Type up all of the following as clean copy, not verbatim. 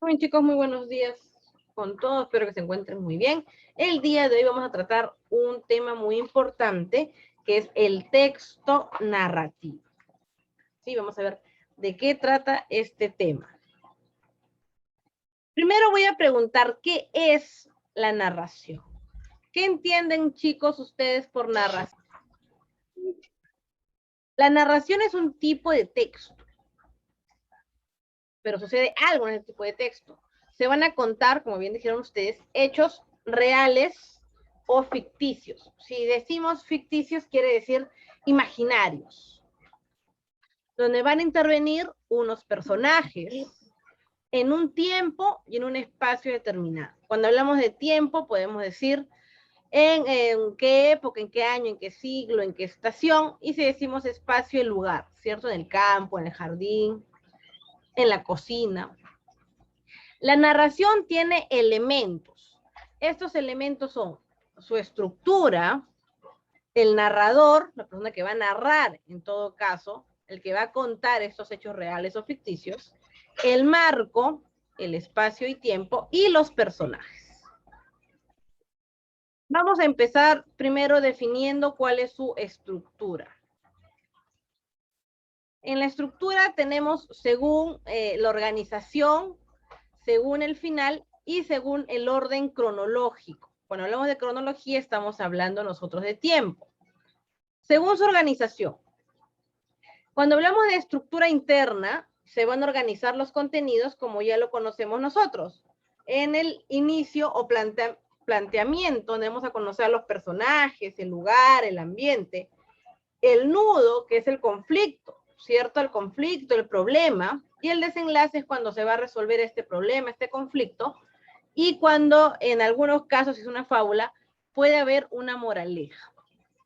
Bien, chicos, muy buenos días con todos, espero que se encuentren muy bien. El día de hoy vamos a tratar un tema muy importante, que es el texto narrativo. Sí, vamos a ver de qué trata este tema. Primero voy a preguntar, ¿qué es la narración? ¿Qué entienden, chicos, ustedes por narración? La narración es un tipo de texto, pero sucede algo en el tipo de texto. Se van a contar, como bien dijeron ustedes, hechos reales o ficticios. Si decimos ficticios, quiere decir imaginarios, donde van a intervenir unos personajes en un tiempo y en un espacio determinado. Cuando hablamos de tiempo, podemos decir en qué época, en qué año, en qué siglo, en qué estación, y si decimos espacio y lugar, ¿cierto? En el campo, en el jardín, en la cocina. La narración tiene elementos. Estos elementos son su estructura, el narrador, la persona que va a narrar en todo caso, el que va a contar estos hechos reales o ficticios, el marco, el espacio y tiempo y los personajes. Vamos a empezar primero definiendo cuál es su estructura. En la estructura tenemos según la organización, según el final y según el orden cronológico. Cuando hablamos de cronología estamos hablando nosotros de tiempo. Según su organización. Cuando hablamos de estructura interna, se van a organizar los contenidos como ya lo conocemos nosotros. En el inicio o planteamiento, donde vamos a conocer a los personajes, el lugar, el ambiente. El nudo, que es el conflicto, ¿cierto? El conflicto, el problema, y el desenlace es cuando se va a resolver este problema, este conflicto, y cuando en algunos casos, si es una fábula, puede haber una moraleja.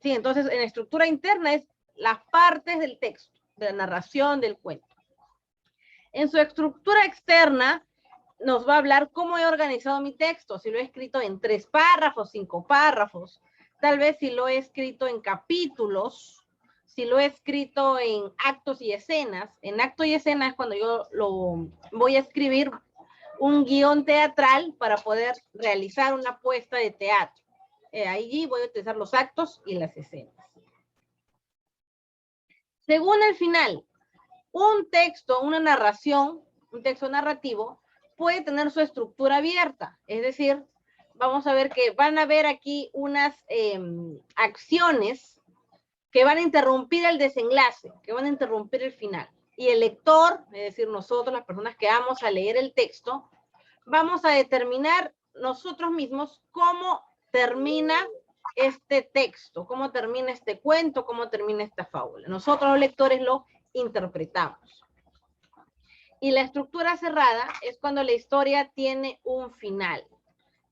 Sí, entonces en la estructura interna es las partes del texto, de la narración del cuento. En su estructura externa nos va a hablar cómo he organizado mi texto, si lo he escrito en 3 párrafos, 5 párrafos, tal vez si lo he escrito en capítulos, si lo he escrito en actos y escenas. En acto y escena es cuando yo lo voy a escribir un guión teatral para poder realizar una puesta de teatro. Allí voy a utilizar los actos y las escenas. Según el final, un texto, una narración, un texto narrativo, puede tener su estructura abierta. Es decir, vamos a ver que van a ver aquí unas acciones que van a interrumpir el desenlace, que van a interrumpir el final. Y el lector, es decir, nosotros, las personas que vamos a leer el texto, vamos a determinar nosotros mismos cómo termina este texto, cómo termina este cuento, cómo termina esta fábula. Nosotros los lectores lo interpretamos. Y la estructura cerrada es cuando la historia tiene un final.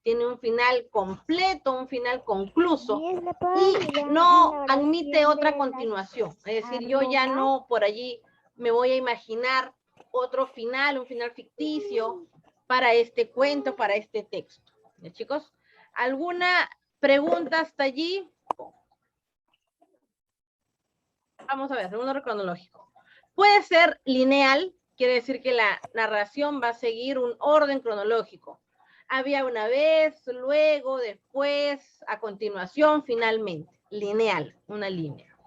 Tiene un final completo, un final concluso y no admite otra continuación. Es decir, yo ya no por allí me voy a imaginar otro final, un final ficticio para este cuento, para este texto. ¿Ya, chicos? ¿Alguna pregunta hasta allí? Vamos a ver, segundo orden cronológico. Puede ser lineal, quiere decir que la narración va a seguir un orden cronológico. Había una vez, luego, después, a continuación, finalmente. Lineal, una línea.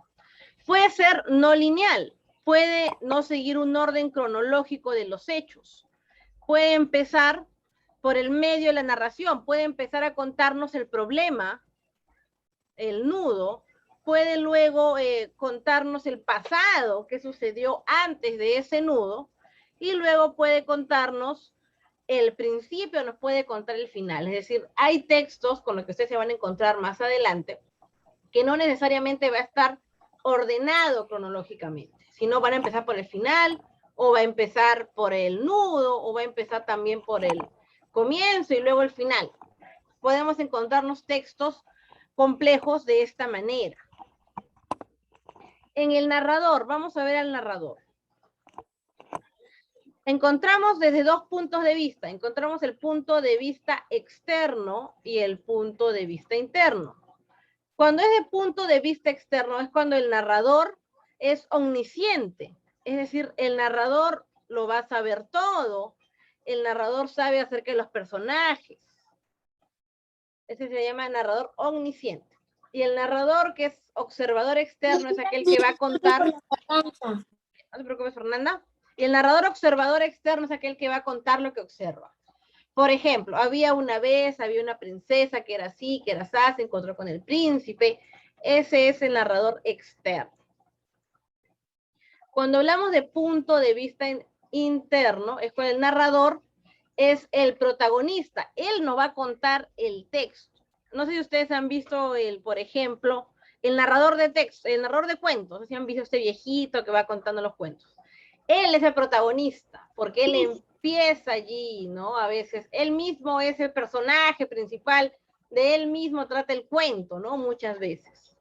Puede ser no lineal, puede no seguir un orden cronológico de los hechos. Puede empezar por el medio de la narración, puede empezar a contarnos el problema, el nudo, puede luego contarnos el pasado, qué sucedió antes de ese nudo, y luego puede contarnos el principio, nos puede contar el final. Es decir, hay textos con los que ustedes se van a encontrar más adelante que no necesariamente va a estar ordenado cronológicamente, sino van a empezar por el final, o va a empezar por el nudo, o va a empezar también por el comienzo y luego el final. Podemos encontrarnos textos complejos de esta manera. En el narrador, vamos a ver al narrador. Encontramos desde dos puntos de vista. Encontramos el punto de vista externo y el punto de vista interno. Cuando es de punto de vista externo es cuando el narrador es omnisciente. Es decir, el narrador lo va a saber todo. el narrador sabe acerca de los personajes. Ese se llama narrador omnisciente. Y el narrador que es observador externo es aquel que va a contar. No te preocupes, Fernanda. Y el narrador observador externo es aquel que va a contar lo que observa. Por ejemplo, había una princesa que era así, que era así, se encontró con el príncipe. Ese es el narrador externo. Cuando hablamos de punto de vista interno, es cuando el narrador es el protagonista. Él no va a contar el texto. No sé si ustedes han visto, por ejemplo, el narrador de texto, el narrador de cuentos. No sé si han visto este viejito que va contando los cuentos. Él es el protagonista, porque él empieza allí, ¿no? A veces él mismo es el personaje principal, de él mismo trata el cuento, ¿no? Muchas veces.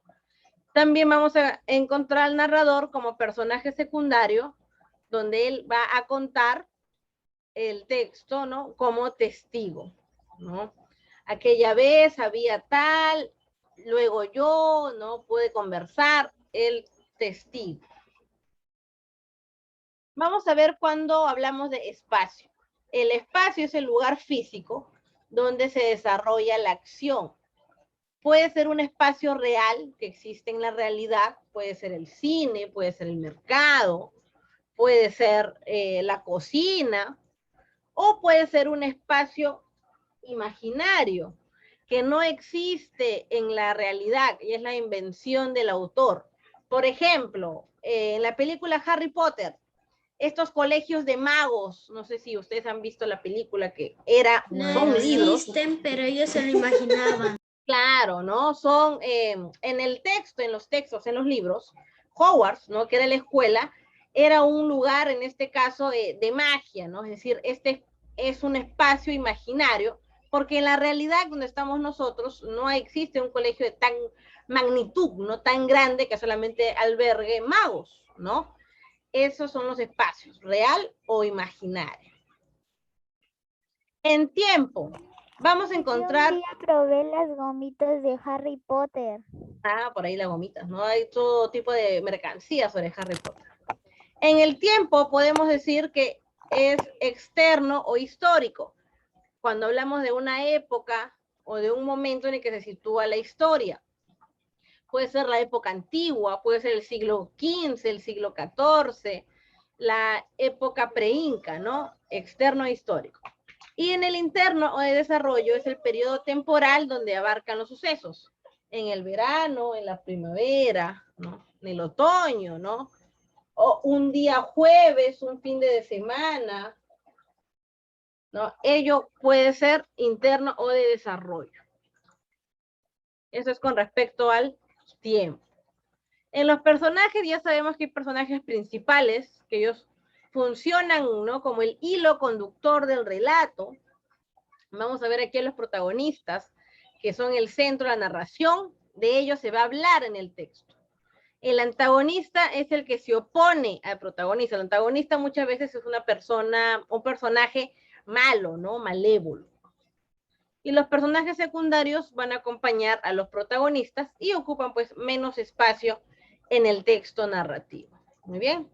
También vamos a encontrar al narrador como personaje secundario, donde él va a contar el texto, ¿no? Como testigo, ¿no? Aquella vez había tal, luego yo, ¿no? Pude conversar, el testigo. Vamos a ver cuando hablamos de espacio. El espacio es el lugar físico donde se desarrolla la acción. Puede ser un espacio real que existe en la realidad, puede ser el cine, puede ser el mercado, puede ser la cocina, o puede ser un espacio imaginario que no existe en la realidad y es la invención del autor. Por ejemplo, en la película Harry Potter, estos colegios de magos, no sé si ustedes han visto la película, que son libros. No existen, pero ellos se lo imaginaban. Claro, ¿no? Son, en el texto, en los textos, en los libros, Hogwarts, ¿no? Que era la escuela, era un lugar, en este caso, de magia, ¿no? Es decir, este es un espacio imaginario, porque en la realidad donde estamos nosotros no existe un colegio de tan magnitud, no tan grande que solamente albergue magos, ¿no? Esos son los espacios, real o imaginario. En tiempo, vamos a encontrar... Yo un día probé las gomitas de Harry Potter. Ah, por ahí las gomitas, ¿no? Hay todo tipo de mercancías sobre Harry Potter. En el tiempo podemos decir que es externo o histórico. Cuando hablamos de una época o de un momento en el que se sitúa la historia. Puede ser la época antigua, puede ser el siglo XV, el siglo XIV, la época pre-inca, ¿no? Externo e histórico. Y en el interno o de desarrollo es el periodo temporal donde abarcan los sucesos. En el verano, en la primavera, ¿no? En el otoño, ¿no? O un día jueves, un fin de semana, ¿no? Ello puede ser interno o de desarrollo. Eso es con respecto al tiempo. En los personajes ya sabemos que hay personajes principales, que ellos funcionan, ¿no? Como el hilo conductor del relato. Vamos a ver aquí a los protagonistas, que son el centro de la narración. De ellos se va a hablar en el texto. El antagonista es el que se opone al protagonista. El antagonista muchas veces es una persona, un personaje malo, ¿no? Malévolo. Y los personajes secundarios van a acompañar a los protagonistas y ocupan pues menos espacio en el texto narrativo. Muy bien.